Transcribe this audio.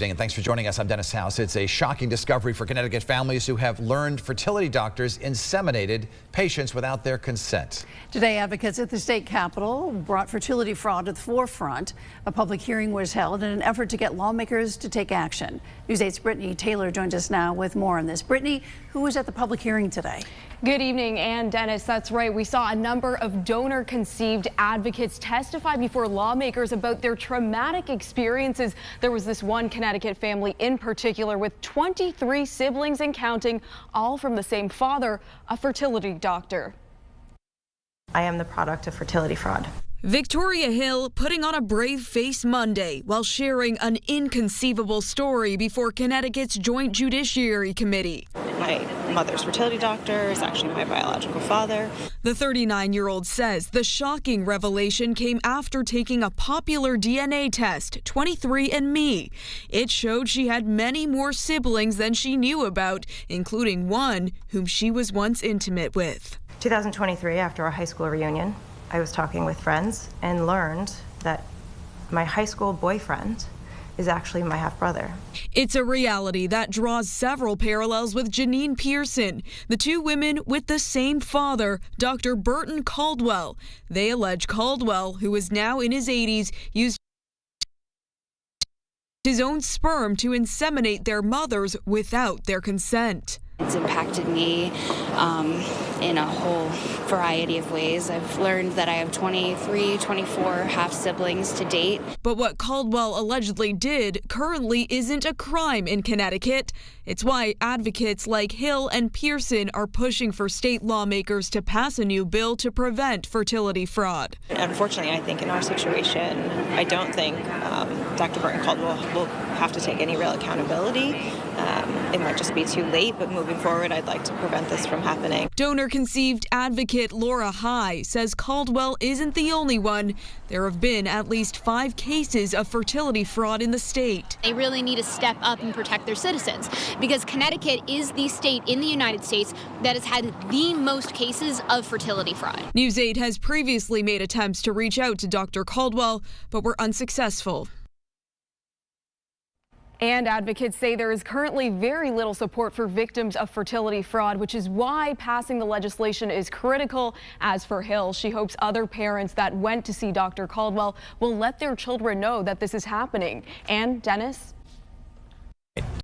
And thanks for joining us. I'm Dennis House. It's a shocking discovery for Connecticut families who have learned fertility doctors inseminated patients without their consent. Today, advocates at the state capitol brought fertility fraud to the forefront. A public hearing was held in an effort to get lawmakers to take action. News 8's Brittany Taylor joins us now with more on this. Brittany, who was at the public hearing today? Good evening, and Dennis, that's right. We saw a number of donor-conceived advocates testify before lawmakers about their traumatic experiences. There was this one Connecticut family in particular with 23 siblings and counting, all from the same father, a fertility doctor. I am the product of fertility fraud. Victoria Hill putting on a brave face Monday while sharing an inconceivable story before Connecticut's Joint Judiciary Committee. My mother's fertility doctor is actually my biological father. The 39-year-old says the shocking revelation came after taking a popular DNA test, 23andMe. It showed she had many more siblings than she knew about, including one whom she was once intimate with. 2023, after our high school reunion, I was talking with friends and learned that my high school boyfriend is actually my half-brother. It's a reality that draws several parallels with Janine Pearson, the two women with the same father, Dr. Burton Caldwell. They allege Caldwell, who is now in his 80s, used his own sperm to inseminate their mothers without their consent. It's impacted me in a whole variety of ways. I've learned that I have 23, 24 half-siblings to date. But what Caldwell allegedly did currently isn't a crime in Connecticut. It's why advocates like Hill and Pearson are pushing for state lawmakers to pass a new bill to prevent fertility fraud. Unfortunately, I think in our situation, I don't think Dr. Burton Caldwell will have to take any real accountability. It might just be too late, but moving forward, I'd like to prevent this from happening. Donor-conceived advocate Laura High says Caldwell isn't the only one. There have been at least 5 cases of fertility fraud in the state. They really need to step up and protect their citizens because Connecticut is the state in the United States that has had the most cases of fertility fraud. News 8 has previously made attempts to reach out to Dr. Caldwell, but were unsuccessful. And advocates say there is currently very little support for victims of fertility fraud, which is why passing the legislation is critical. As for Hill, she hopes other parents that went to see Dr. Caldwell will let their children know that this is happening. And Dennis?